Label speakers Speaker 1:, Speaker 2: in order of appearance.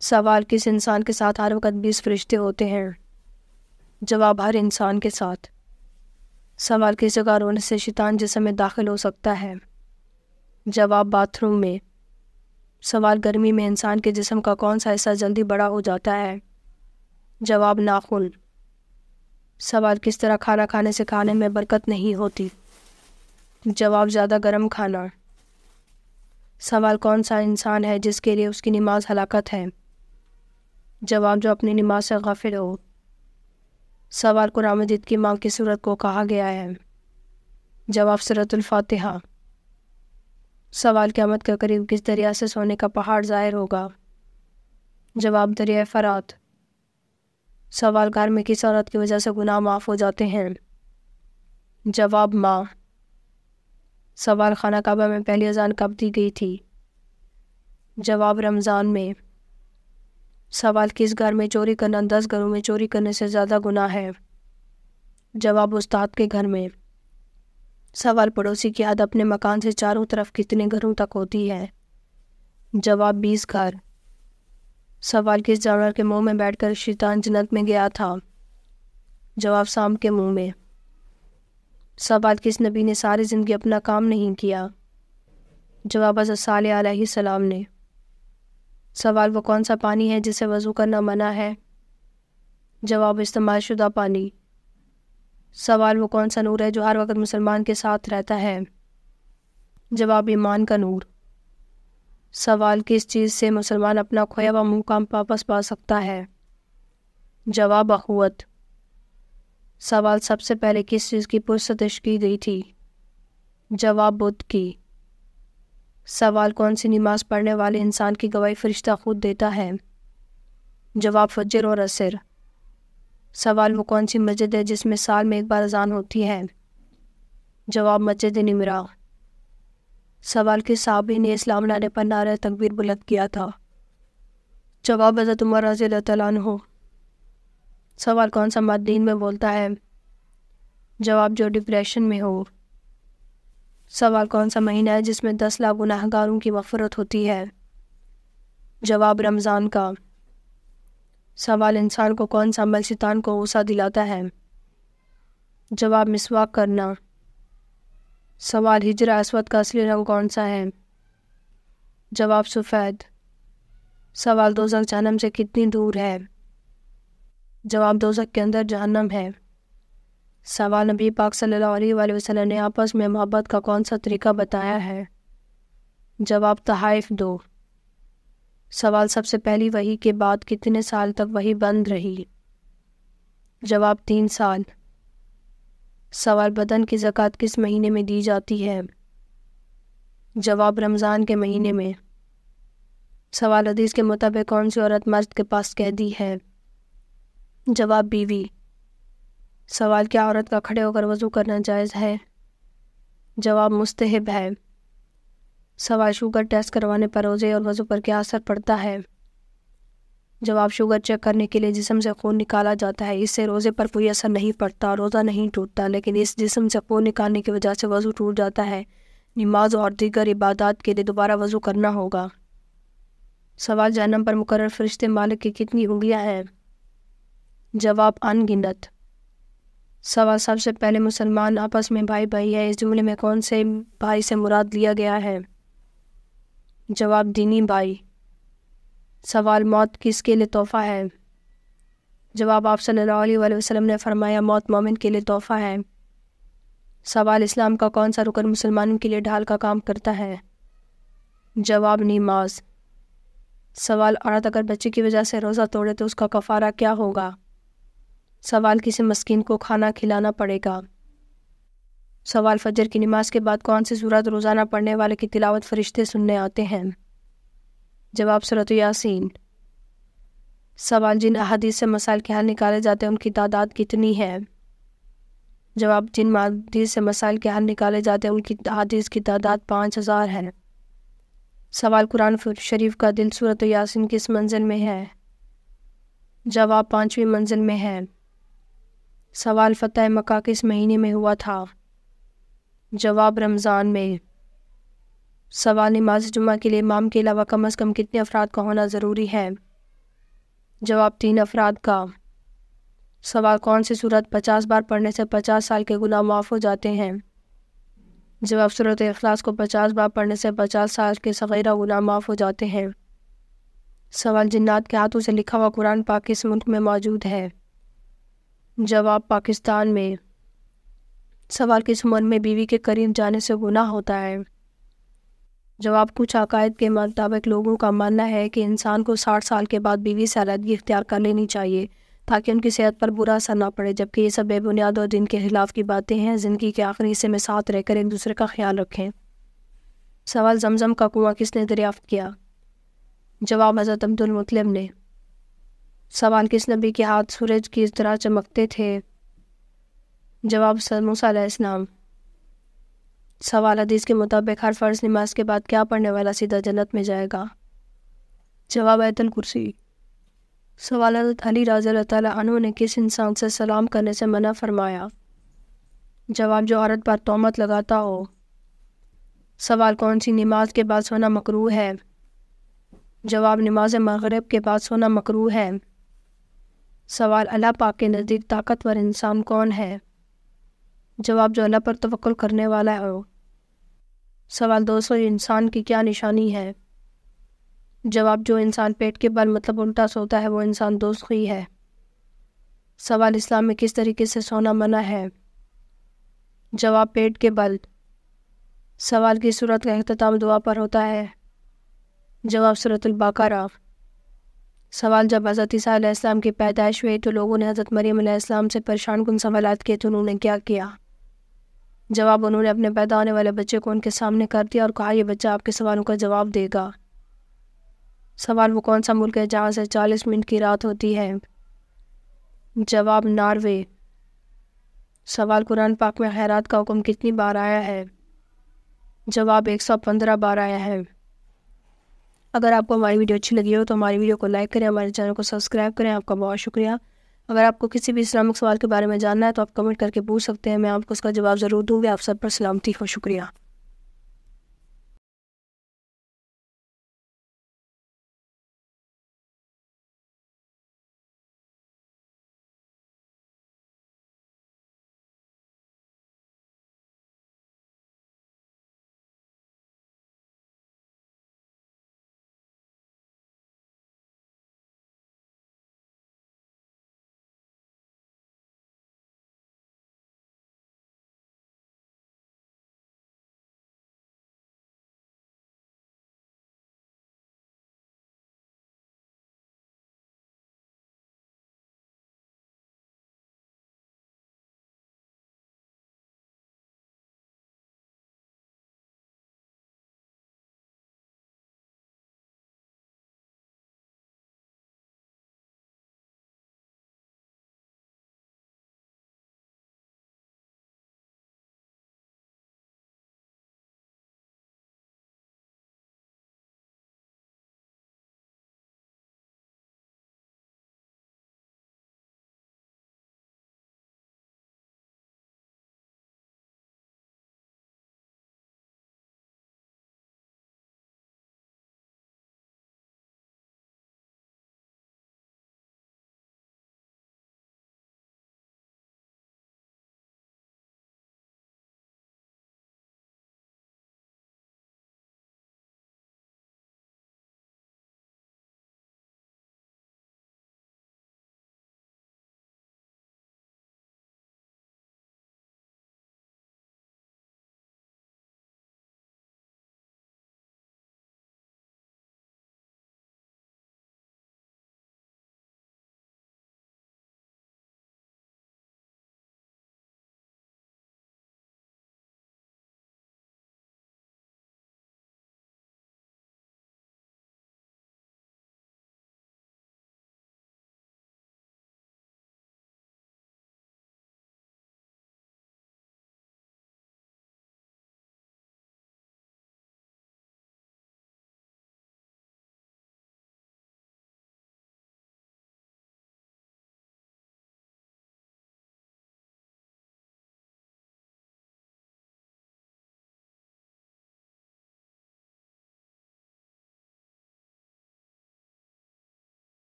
Speaker 1: سوال: کس انسان کے ساتھ ہر وقت 20 فرشتے ہوتے ہیں؟ جواب: ہر انسان کے ساتھ۔ سوال: کس جگہ رونے سے شیطان جسم میں داخل ہو سکتا ہے؟ جواب: باتھ روم میں۔ سوال: گرمی میں انسان کے جسم کا کون سا حصہ جلدی بڑا ہو جاتا ہے؟ جواب: ناخن۔ سوال: کس طرح کھانا کھانے سے کھانے میں برکت نہیں ہوتی؟ جواب: زیادہ گرم کھانا۔ سوال: کون سا انسان ہے جس کے لیے اس کی نماز ہلاکت ہے؟ جواب: جو اپنی نماز سے غافل ہو۔ سوال: قرآن مجید کی ماں کی سورت کو کہا گیا ہے؟ جواب: سورۃ الفاتحہ۔ سوال: قیامت کے قریب کس دریا سے سونے کا پہاڑ ظاہر ہوگا؟ جواب: دریائے فرات۔ سوال: گھر میں کس عورت کی وجہ سے گناہ معاف ہو جاتے ہیں؟ جواب: ماں۔ سوال: خانہ کعبہ میں پہلی اذان کب دی گئی تھی؟ جواب: رمضان میں۔ سوال: کس گھر میں چوری کرنا 10 گھروں میں چوری کرنے سے زیادہ گناہ ہے؟ جواب: استاد کے گھر میں۔ سوال: پڑوسی کی حد اپنے مکان سے چاروں طرف کتنے گھروں تک ہوتی ہے؟ جواب: 20 گھر۔ سوال: کس جانور کے منہ میں بیٹھ کر شیطان جنت میں گیا تھا؟ جواب: سانپ کے منہ میں۔ سوال: کس نبی نے ساری زندگی اپنا کام نہیں کیا؟ جواب: حضرت صالح علیہ السلام نے۔ سوال: وہ کون سا پانی ہے جسے وضو کرنا منع ہے؟ جواب: استعمال شدہ پانی۔ سوال: وہ کون سا نور ہے جو ہر وقت مسلمان کے ساتھ رہتا ہے؟ جواب: ایمان کا نور۔ سوال: کس چیز سے مسلمان اپنا کھویا ہوا مقام واپس پا سکتا ہے؟ جواب: اخوت۔ سوال: سب سے پہلے کس چیز کی پرستش کی گئی تھی؟ جواب: بت کی۔ سوال: کون سی نماز پڑھنے والے انسان کی گواہی فرشتہ خود دیتا ہے؟ جواب: فجر اور عصر۔ سوال: وہ کون سی مسجد ہے جس میں سال میں ایک بار اذان ہوتی ہے؟ جواب: مسجد نمرہ۔ سوال: کس صحابی نے اسلام لانے پر نعرہ تکبیر بلند کیا تھا؟ جواب: حضرت عمر رضی اللہ تعالیٰ عنہ۔ سوال: کون سا مرد دین میں بولتا ہے؟ جواب: جو ڈپریشن میں ہو۔ سوال: کون سا مہینہ ہے جس میں 10 لاکھ گناہگاروں کی مغفرت ہوتی ہے؟ جواب: رمضان کا۔ سوال: انسان کو کون سا عمل شیطان کو غصہ دلاتا ہے؟ جواب: مسواک کرنا۔ سوال: حجر اسود کا اصلی رنگ کون سا ہے؟ جواب: سفید۔ سوال: دوزخ جہنم سے کتنی دور ہے؟ جواب: دوزخ کے اندر جہنم ہے۔ سوال: نبی پاک صلی اللہ علیہ وآلہ وسلم نے آپس میں محبت کا کون سا طریقہ بتایا ہے؟ جواب: تحائف دو۔ سوال: سب سے پہلی وحی کے بعد کتنے سال تک وحی بند رہی؟ جواب: 3 سال۔ سوال: بدن کی زکوٰۃ کس مہینے میں دی جاتی ہے؟ جواب: رمضان کے مہینے میں۔ سوال: حدیث کے مطابق کون سی عورت مرد کے پاس قیدی ہے؟ جواب: بیوی۔ سوال: کیا عورت کا کھڑے ہو کر وضو کرنا جائز ہے؟ جواب: مستحب ہے۔ سوال: شوگر ٹیسٹ کروانے پر روزے اور وضو پر کیا اثر پڑتا ہے؟ جواب: شوگر چیک کرنے کے لیے جسم سے خون نکالا جاتا ہے، اس سے روزے پر کوئی اثر نہیں پڑتا، روزہ نہیں ٹوٹتا، لیکن اس جسم سے خون نکالنے کی وجہ سے وضو ٹوٹ جاتا ہے۔ نماز اور دیگر عبادات کے لیے دوبارہ وضو کرنا ہوگا۔ سوال: جہنم پر مقرر فرشتے مالک کی کتنی انگلیاں ہیں؟ جواب: ان گنت۔ سوال: سب سے پہلے مسلمان آپس میں بھائی بھائی ہے، اس جملے میں کون سے بھائی سے مراد لیا گیا ہے؟ جواب: دینی بھائی۔ سوال: موت کس کے لیے تحفہ ہے؟ جواب: آپ صلی اللہ علیہ وآلہ وسلم نے فرمایا موت مومن کے لیے تحفہ ہے۔ سوال: اسلام کا کون سا رکن مسلمانوں کے لیے ڈھال کا کام کرتا ہے؟ جواب: نماز۔ سوال: عورت اگر بچے کی وجہ سے روزہ توڑے تو اس کا کفارہ کیا ہوگا؟ سوال: کسی مسکین کو کھانا کھلانا پڑے گا۔ سوال: فجر کی نماز کے بعد کون سی سورت روزانہ پڑھنے والے کی تلاوت فرشتے سننے آتے ہیں؟ جواب: سورۃ یاسین۔ سوال: جن احادیث سے مسائل کے حل نکالے جاتے ہیں ان کی تعداد کتنی ہے؟ جواب: جن احادیث سے مسائل کے حل نکالے جاتے ہیں ان کی احادیث کی تعداد 5000 ہے۔ سوال: قرآن شریف کا دل سورۃ یاسین کس منزل میں ہے؟ جواب: 5ویں منزل میں ہے۔ سوال: فتح مکہ کس مہینے میں ہوا تھا؟ جواب: رمضان میں۔ سوال: نماز جمعہ کے لیے امام کے علاوہ کم از کم کتنے افراد کا ہونا ضروری ہے؟ جواب 3 افراد کا۔ سوال کون سی سورت 50 بار پڑھنے سے 50 سال کے گناہ معاف ہو جاتے ہیں؟ جواب سورۃ اخلاص کو 50 بار پڑھنے سے 50 سال کے صغیرہ گناہ معاف ہو جاتے ہیں۔ سوال جنات کے ہاتھوں سے لکھا ہوا قرآن پاک کس ملک میں موجود ہے؟ جواب پاکستان میں۔ سوال کس عمر میں بیوی کے قریب جانے سے گناہ ہوتا ہے؟ جواب کچھ عقائد کے مطابق لوگوں کا ماننا ہے کہ انسان کو 60 سال کے بعد بیوی سے علیحدگی اختیار کر لینی چاہیے تاکہ ان کی صحت پر برا اثر نہ پڑے، جبکہ یہ سب بے بنیاد اور دین کے خلاف کی باتیں ہیں۔ زندگی کے آخری حصے میں ساتھ رہ کر ایک دوسرے کا خیال رکھیں۔ سوال زمزم کا کنواں کس نے دریافت کیا؟ جواب حضرت عبد المطلب نے۔ سوال کس نبی کے ہاتھ سورج کی طرح چمکتے تھے؟ جواب موسیٰ علیہ السلام۔ سوال حدیث کے مطابق ہر فرض نماز کے بعد کیا پڑھنے والا سیدھا جنت میں جائے گا؟ جواب آیت الکرسی۔ سوال حضرت علی رضی اللہ تعالیٰ عنہ نے کس انسان سے سلام کرنے سے منع فرمایا؟ جواب جو عورت پر تہمت لگاتا ہو۔ سوال کون سی نماز کے بعد سونا مکروہ ہے؟ جواب نماز مغرب کے بعد سونا مکروہ ہے۔ سوال اللہ پاک کے نزدیک طاقتور انسان کون ہے؟ جواب جو اللہ پر توکل کرنے والا ہو۔ سوال دوسرے انسان کی کیا نشانی ہے؟ جواب جو انسان پیٹ کے بل مطلب الٹا سوتا ہے وہ انسان دوزخی ہے۔ سوال اسلام میں کس طریقے سے سونا منع ہے؟ جواب پیٹ کے بل۔ سوال کی سورت کا اختتام دعا پر ہوتا ہے؟ جواب سورۃ البقرہ۔ سوال جب حضرت عیسیٰ علیہ السلام کی پیدائش ہوئی تو لوگوں نے حضرت مریم علیہ السلام سے پریشان کن سوالات کیے تو انہوں نے کیا کیا؟ جواب انہوں نے اپنے پیدا ہونے والے بچے کو ان کے سامنے کر دیا اور کہا یہ بچہ آپ کے سوالوں کا جواب دے گا۔ سوال وہ کون سا ملک ہے جہاں سے 40 منٹ کی رات ہوتی ہے؟ جواب ناروے۔ سوال قرآن پاک میں خیرات کا حکم کتنی بار آیا ہے؟ جواب 115 بار آیا ہے۔ اگر آپ کو ہماری ویڈیو اچھی لگی ہو تو ہماری ویڈیو کو لائک کریں، ہمارے چینل کو سبسکرائب کریں۔ آپ کا بہت شکریہ۔ اگر آپ کو کسی بھی اسلامک سوال کے بارے میں جاننا ہے تو آپ کمنٹ کر کے پوچھ سکتے ہیں، میں آپ کو اس کا جواب ضرور دوں گی۔ آپ سب پر سلامتی ہو، شکریہ۔